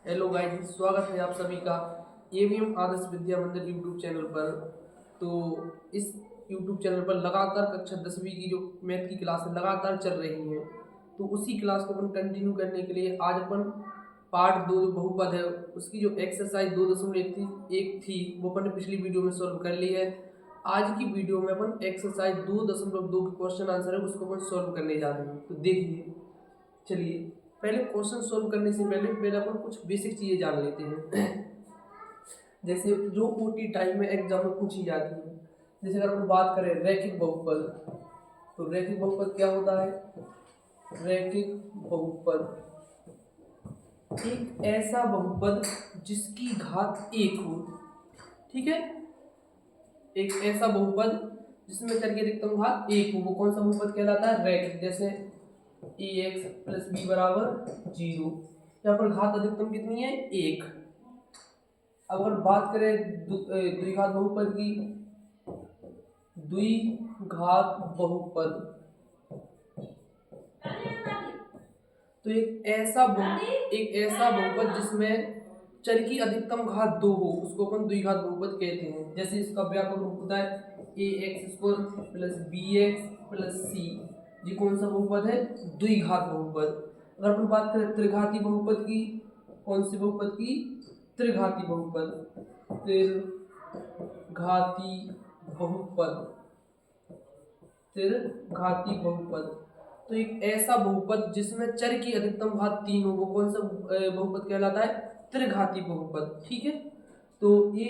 Hello guys, स्वागत है आप सभी का एवीएम आदर्श विद्या मंदिर यूट्यूब चैनल पर। तो इस यूट्यूब चैनल पर लगातार कक्षा 10वीं की जो मैथ की क्लासें लगातार चल रही हैं, तो उसी क्लास को अपन कंटिन्यू करने के लिए आज अपन पार्ट 2 जो बहुपद है उसकी जो एक्सरसाइज 2.1 थी वो अपन ने पिछली वीडियो में सॉल्व कर ली है। आज की वीडियो में अपन एक्सरसाइज 2.2 के क्वेश्चन आंसर है उसको अपन सॉल्व करने जा रहे हैं। तो देखिए, चलिए पहले क्वेश्चन सोल्व करने से पहले अपन कुछ बेसिक चीज़ें जान लेते हैं। जैसे जो ओटी टाइप में एग्जाम में पूछी जाती है। जैसे अगर अपन बात करें रैखिक बहुपद, तो रैखिक बहुपद क्या होता है? रैखिक बहुपद एक ऐसा बहुपद जिसकी घात 1 हो। ठीक है, एक ऐसा बहुपद जिसमें चर की अधिकतम घात 1 हो, वो कौन सा बहुपद कहलाता है? रैखिक। जैसे ax प्लस बी बराबर 0, यहाँ पर घात अधिकतम कितनी है? 1। अगर बात करें द्विघात बहुपद की, द्विघात बहुपद तो एक ऐसा बहुपद जिसमें चर की अधिकतम घात 2 हो उसको अपन द्विघात बहुपद कहते हैं। जैसे इसका व्यापक रूप होता है ax² plus bx plus c। ये कौन सा बहुपद है? द्विघात बहुपद। अगर अपन बात करें त्रिघाती बहुपद की, कौन सी बहुपद की? त्रिघाती बहुपद। त्रिघाती बहुपद, त्रिघाती बहुपद तो एक ऐसा बहुपद जिसमें चर की अधिकतम घात 3 हो, वो कौन सा बहुपद कहलाता है? त्रिघाती बहुपद। ठीक है, तो ये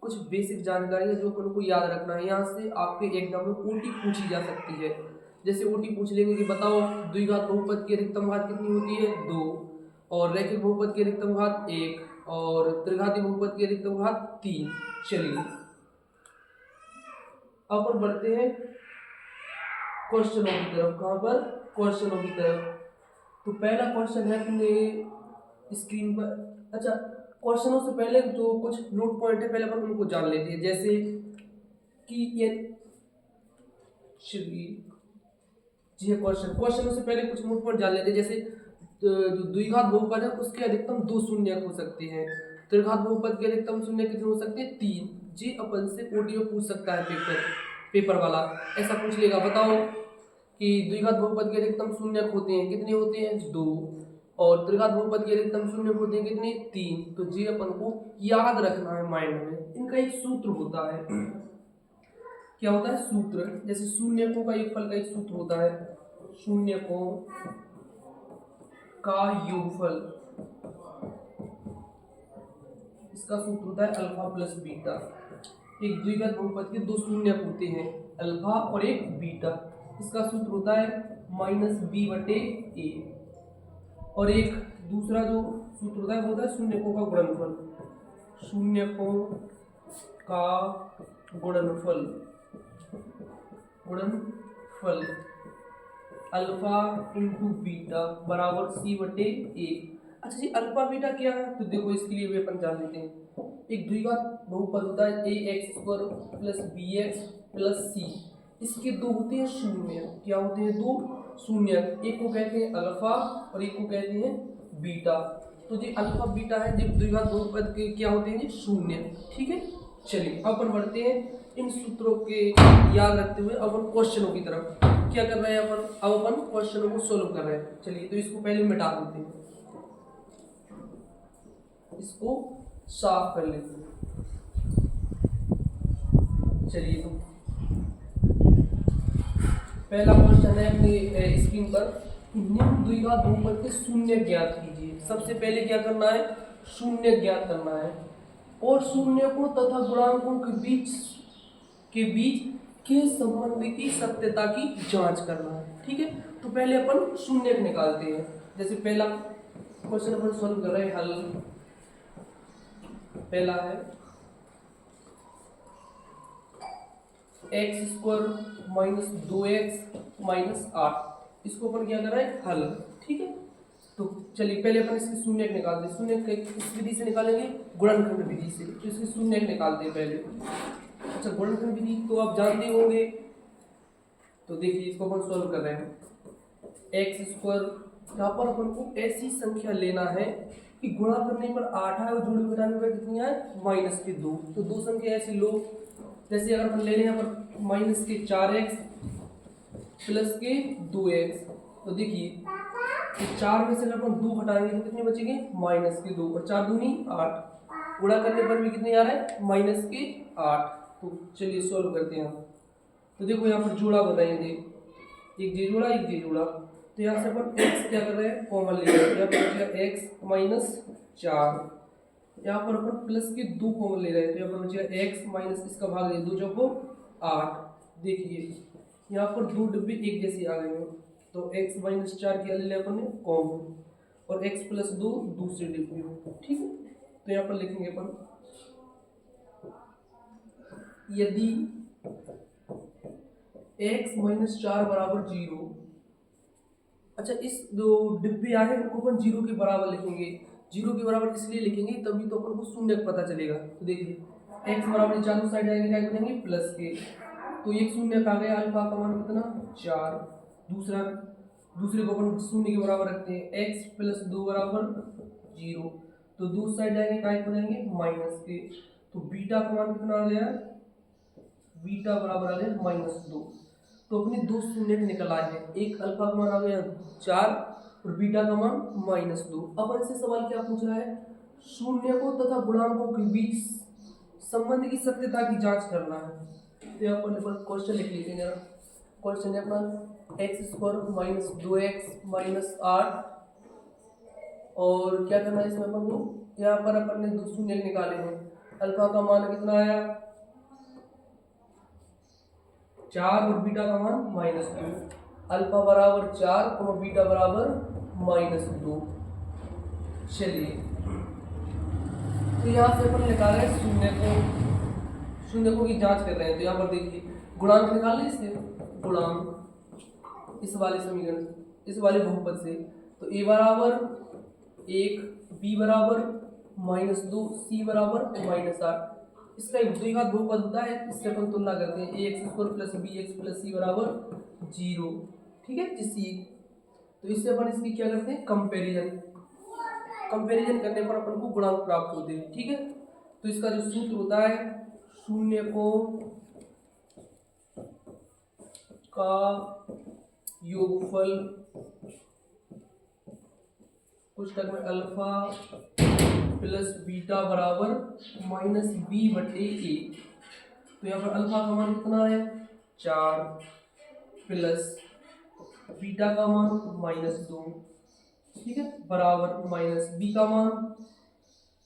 कुछ बेसिक जानकारी है जो अपन को याद रखना है। यहाँ से आपके एग्जाम में ओटी पूछी जा सकती है। जैसे ओटी पूछ लेंगे कि बताओ द्विघात बहुपद की अधिकतम घात कितनी होती है? 2, और रैखिक बहुपद की अधिकतम घात 1, और त्रिघाती बहुपद की अधिकतम घात 3। चलिए अब अपन बढ़ते हैं क्वेश्चनों की तरफ। कहाँ पर? क्वेश्चनों की तरफ। तो पहला क्वेश्चन है अपने स्क्रीन पर। अच्छा, क्वेश्चनों से पहले जो कुछ नोट पॉइंट है पहले अपन उनको जान लेते हैं। जैसे कि ये जी क्वेश्चनों से पहले कुछ नोट पॉइंट जान लेते हैं। जैसे जो द्विघात बहुपद है उसके अधिकतम 2 शून्य हो सकते हैं। त्रिघात बहुपद के अधिकतम शून्य कितने हो सकते हैं? 3। जी अपन से ओटी में पूछ सकता है पेपर वाला ऐसा पूछ लेगा, बताओ कि द्विघात बहुपद के अधिकतम शून्य होते हैं, कितने होते हैं? 2, और त्रिघात बहुपद के अधिकतम शून्य होते हैं कितने? 3। तो जी अपन को याद रखना है माइंड में। इनका एक सूत्र होता है। क्या होता है? सूत्र। जैसे शून्यकों का एक फल का एक सूत्र होता है, शून्यकों का योगफल। इसका सूत्र होता है अल्फा प्लस बीटा। एक द्विघात बहुपद के 2 शून्य होते हैं, अल्फा और एक बीटा। इसका सूत्र होता है -b/a। और एक दूसरा जो सूत्र होता है वो होता है शून्यकों का गुणनफल। शून्यकों का गुणनफल अल्फा इंटू बीटा बराबर c/a। अच्छा जी, अल्फा बीटा क्या है? तो देखो इसके लिए भी अपन जान लेते हैं। एक द्विघात बहुपद होता है ax² plus bx plus c। इसके 2 होते हैं शून्य। क्या होते हैं? 2 शून्य। एक को कहते हैं अल्फा और एक को कहते हैं बीटा। तो जी अल्फा बीटा है जब द्विघात बहुपद के क्या होते हैं? शून्य। ठीक है, चलिए अपन बढ़ते हैं इन सूत्रों के याद रखते हुए अपन क्वेश्चनों की तरफ। क्या कर रहे हैं अपन? अब अपन क्वेश्चनों को सोल्व कर रहे हैं। चलिए तो इसको पहले मिटा देते हैं, इसको साफ कर लेते हैं। चलिए तो पहला क्वेश्चन है अपनी स्क्रीन पर, निम्न द्विघात बहुपद के शून्य ज्ञात कीजिए। सबसे पहले क्या करना है? शून्य ज्ञात करना है और शून्यकों तथा गुणांकों के बीच के संबंध की सत्यता की जांच करना है। ठीक है, तो पहले अपन शून्य निकालते हैं। जैसे पहला क्वेश्चन अपन सॉल्व कर रहे हैं, हल पहला है x² माइनस 2x माइनस 8। इसको अपन क्या कर रहे हैं? हल। ठीक है, तो चलिए पहले अपन इसके शून्य निकालते हैं। शून्य किस विधि से निकालेंगे? गुणनखंड विधि से। तो इसके शून्य निकालते हैं पहले। अच्छा, गुणनखंड विधि तो आप जानते होंगे, तो देखिए इसको अपन सॉल्व कर रहे हैं। x², यहाँ पर अपन को ऐसी संख्या लेना है कि गुणा करने पर 8 आए और जोड़ घटाने पर कितनी आए -2। तो दो संख्या ऐसे लो, जैसे अगर अपन ले लें यहाँ पर -4x प्लस के 2x, तो देखिए तो 4 में से अगर अपन 2 हटाएंगे तो कितने बचेंगे -2, और 4 दूनी 8, गुणा करने पर भी कितने आ रहा है -8। तो चलिए सॉल्व करते हैं। तो देखो यहाँ पर जोड़ा बताएंगे, एक जे जोड़ा एक जे जोड़ा, तो यहाँ से अपन x क्या कर रहे हैं कॉमन ले रहे हैं, यहाँ पर बचेगा x -4, यहाँ पर अपन प्लस के 2 कॉमन ले रहे हैं, तो यहाँ पर बचेगा x माइनस इसका भाग दे 2 चौको 8। देखिए यहाँ पर 2 डिब्बे एक जैसे आ गए हैं, तो x -4 क्या ले लिया अपन ने कॉमन, और x + 2 दूसरे डिब्बे में, ठीक है। तो यहाँ पर लिखेंगे अपन यदि x -4 बराबर 0, अच्छा इस जो डिब्बे आए उनको अपन 0 के बराबर लिखेंगे। 0 के बराबर इसलिए लिखेंगे तभी तो अपन को शून्य पता चलेगा। तो देखिए x बराबर चारों साइड आएंगे क्या करेंगे प्लस के, तो एक शून्य आ गया, अल्फा का मान कितना 4, दूसरे को अपन शून्य के बराबर रखते हैं, x + 2 बराबर 0, तो दूसरी साइड जाएंगे क्या हो जाएंगे माइनस के, तो बीटा का मान कितना आ गया, बीटा बराबर आ गया -2। तो अपने दो शून्य निकल आए हैं, एक अल्फा का मान आ गया 4 और बीटा का मान -2। अब इससे सवाल क्या पूछ रहा है, शून्य को तथा गुणांकों के बीच संबंध की सत्यता की जांच करना है। तो यहाँ पर क्वेश्चन लिख लीजिए जरा, क्वेश्चन है अपना x² - 2x - 8, और क्या करना है इसमें अपन को, यहाँ पर अपन ने दो शून्य निकाले हैं, अल्फा का मान कितना आया 4 और बीटा का मान -2, अल्फा बराबर 4 और बीटा बराबर -2। चलिए तो यहाँ से अपन निकाल रहे हैं शून्य को की जांच कर रहे हैं। तो यहाँ पर देखिए गुणांक निकाल लें इससे, गुणांक इस वाले समीकरण इस वाले बहुपद से, तो a बराबर 1, b बराबर -2, c बराबर -8, इसका एक द्विघात बहुपद होता है, इससे अपन तुलना करते हैं ax² + bx + c बराबर 0, ठीक है जिससे, तो इससे अपन इसकी क्या करते हैं कंपैरिजन करने पर अपन को गुणांक प्राप्त होते हैं, ठीक है। तो इसका जो सूत्र होता है, शून्य को का योगफल पुस्तक में अल्फा प्लस बीटा बराबर -b/a। तो यहाँ पर अल्फा का मान कितना है 4 प्लस बीटा का मान -2, ठीक है, बराबर माइनस बी का मान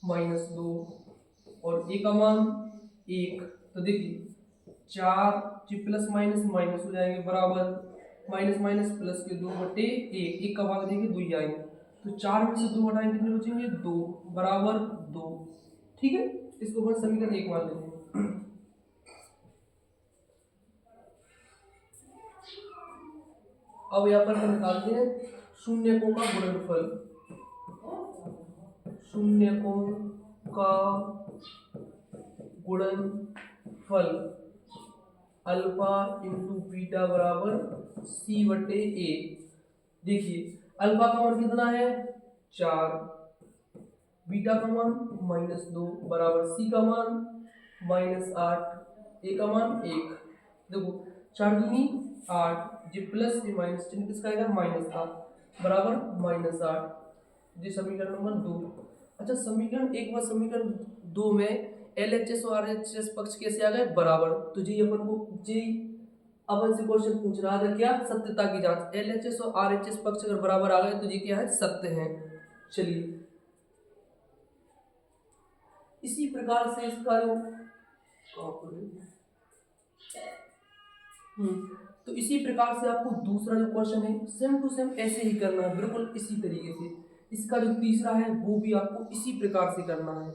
-2 और ए का मान 1। तो देखिए 4 जी प्लस माइनस माइनस हो जाएंगे, बराबर माइनस माइनस प्लस के 2/1, एक का भाग देंगे 2 ही आएंगे, तो 4 में से 2 हटाएंगे कितने बचेंगे 2, बराबर 2, ठीक है। इसको अपन समीकरण 1 मान लेते हैं। अब यहाँ पर हम निकालते हैं शून्यकों का गुणनफल, शून्यकों का गुणनफल अल्फा इंटू बीटा बराबर c/a। देखिए अल्फा का मान कितना है 4, बीटा का मान -2 बराबर c का मान -8, a का मान 1। देखो 4 दूनी 8, जी प्लस ये माइनस चिन्ह किसका आएगा माइनस का, बराबर -8, जी समीकरण नंबर 2। अच्छा समीकरण एक बार समीकरण 2 में LHS और RHS पक्ष कैसे आ गए बराबर, तो जी अपन को जी अपन से क्वेश्चन पूछ रहा था क्या सत्यता की जांच, LHS और RHS पक्ष अगर बराबर आ गए तो जी क्या है सत्य है। चलिए इसी प्रकार से इसका जो तो इसी प्रकार से आपको दूसरा जो क्वेश्चन है सेम टू सेम ऐसे ही करना है, बिल्कुल इसी तरीके से। इसका जो तीसरा है वो भी आपको इसी प्रकार से करना है,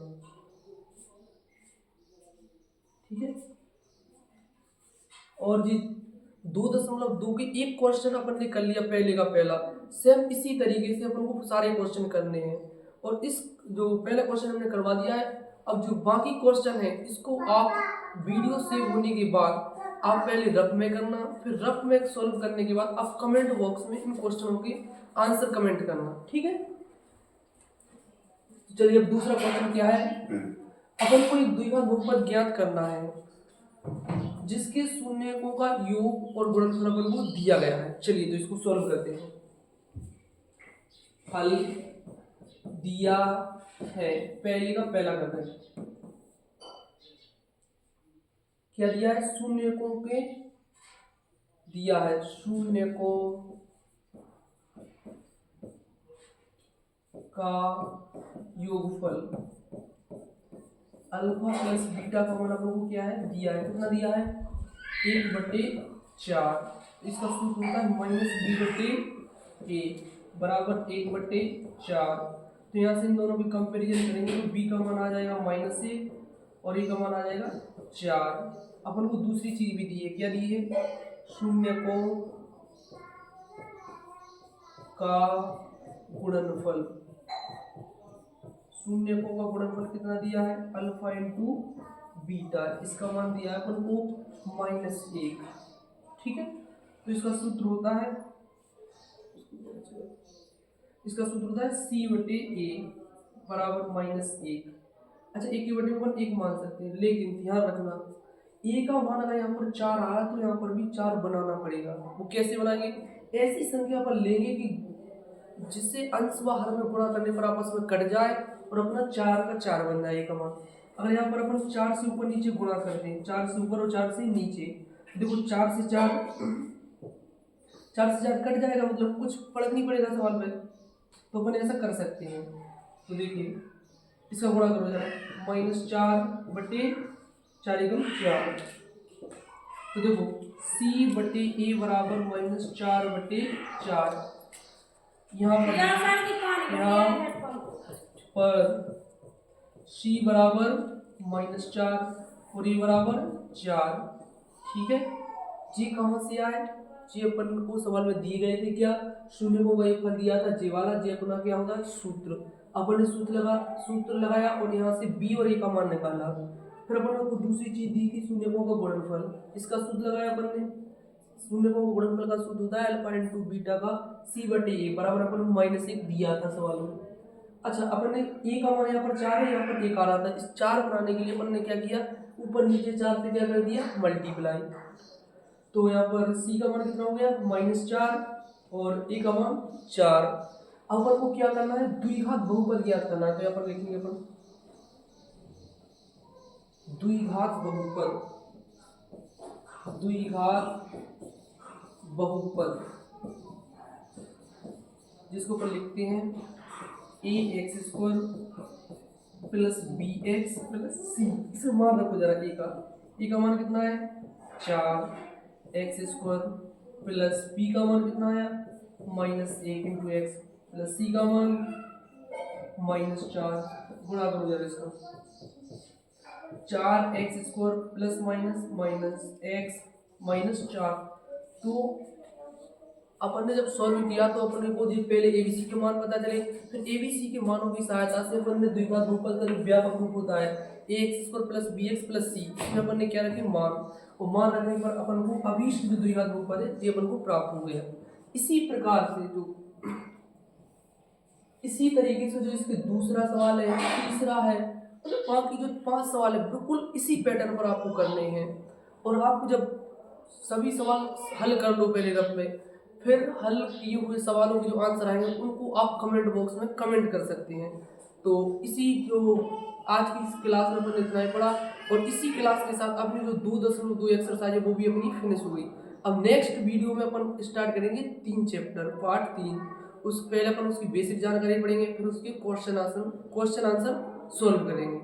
ठीक है। और जी 2.2 के एक क्वेश्चन अपन ने कर लिया पहले का पहला, सेम इसी तरीके से अपन को सारे क्वेश्चन करने हैं। और इस जो पहला क्वेश्चन हमने करवा दिया है, अब जो बाकी क्वेश्चन है इसको आप वीडियो सेव होने के बाद आप पहले रफ में करना, फिर रफ में सॉल्व करने के बाद आप कमेंट बॉक्स में इन क्वेश्चनों के आंसर कमेंट करना, ठीक है। चलिए अब दूसरा क्वेश्चन क्या है, अपन को एक द्विघात बहुपद ज्ञात करना है जिसके शून्यकों का योग और गुणनफल अपन को दिया गया है। चलिए तो इसको सॉल्व करते हैं। हल दिया है, पहले का पहला करते हैं। क्या दिया है, शून्यकों के दिया है, शून्यकों का योगफल अल्फा प्लस बीटा का मान अपन को क्या है दिया है, कितना दिया है 1/4। इसका सूत्र होता है -b/a बराबर 1/4। तो यहाँ से इन दोनों की कंपैरिजन करेंगे तो b का मान आ जाएगा -1 और a का मान आ जाएगा 4। अपन को दूसरी चीज भी दी है, क्या दी है, शून्यकों का गुणनफल। शून्यकों का गुणनफल कितना दिया है, अल्फा इंटू बीटा। इसका मान दिया है अपन को -1। ठीक है, तो इसका सूत्र होता है c/a बराबर -1। अच्छा, एक के बटे ऊपर 1 मान सकते हैं, लेकिन ध्यान रखना a का मान अगर यहाँ पर 4 आ रहा तो यहाँ पर भी 4 बनाना पड़ेगा। वो कैसे बनाएंगे, ऐसी संख्या पर लेंगे कि जिससे अंश व हर में गुणा करने पर आपस में कट जाए और अपना 4 का 4 बन जाए का मान। अगर यहाँ पर अपन 4 से ऊपर नीचे गुणा करते हैं, 4 से ऊपर और 4 से नीचे, देखो 4 से 4 कट जाएगा, मतलब कुछ फर्क नहीं पड़ेगा सवाल में। तो अपन ऐसा कर सकते हैं, तो देखिए इसका गुणा करो जरा, -4/4 तो देखो c/a बराबर -4/4। यहाँ पर c बराबर -4 और e बराबर 4। ठीक है, जी कहाँ से आए, जी अपन को सवाल में दिए गए थे, क्या शून्य को वही फल दिया था जे वाला, जे अपना क्या होता है सूत्र। अपन ने सूत्र लगाया और यहाँ से b और a का मान निकाला। फिर अपन को दूसरी चीज दी थी शून्यकों का गुणनफल, इसका सूत्र लगाया अपन ने। शून्यकों का गुणनफल का सूत्र होता है अल्फा इंटू बीटा का c/a बराबर अपन को -1 दिया था सवाल में। अच्छा, अपन ने a का मान यहाँ पर 4 है, यहाँ पर 1 आ रहा था। इस 4 बनाने के लिए अपन ने क्या किया, ऊपर नीचे 4 से क्या कर दिया, मल्टीप्लाई। तो यहाँ पर c का मान कितना हो गया -4 और a का मान 4। अब अपन को क्या करना है, द्विघात बहुपद ज्ञात करना है। तो यहाँ पर लिखेंगे अपन द्विघात बहुपद जिसको अपन लिखते हैं ax² plus bx plus c। इसे मान रखो जरा, a का मान कितना है 4x² प्लस b का मान कितना है -1 इंटू एक्स प्लस c का मान -4। गुणा करो जरा इसका, 4x² प्लस -x -4। तो अपन ने जब सॉल्व किया तो अपन को पहले एबीसी के मान पता चले, फिर एबीसी के मानों की सहायता से अपन ने द्विघात बहुपद का जो व्यापक रूप होता है ax² plus bx plus c, इसमें अपन ने क्या रखे मान, और मान रखने पर अपन को अभीष्ट जो द्विघात बहुपद है ये अपन को प्राप्त हो गया। इसी तरीके से जो इसके दूसरा सवाल है, तीसरा है, बाकी जो 5 सवाल है बिल्कुल इसी पैटर्न पर आपको करने हैं। और आपको जब सभी सवाल हल कर लो पहले रफ में, फिर हल किए हुए सवालों के जो आंसर आएंगे उनको आप कमेंट बॉक्स में कमेंट कर सकते हैं। तो इसी जो आज की इस क्लास में अपन इतना ही पढ़ा, और इसी क्लास के साथ अपनी जो 2.2 एक्सरसाइज है वो भी अपनी फिनिश हो गई। अब नेक्स्ट वीडियो में अपन स्टार्ट करेंगे 3 चैप्टर पार्ट 3। उस पहले अपन उसकी बेसिक जानकारी पढ़ेंगे, फिर उसके क्वेश्चन आंसर सॉल्व करेंगे।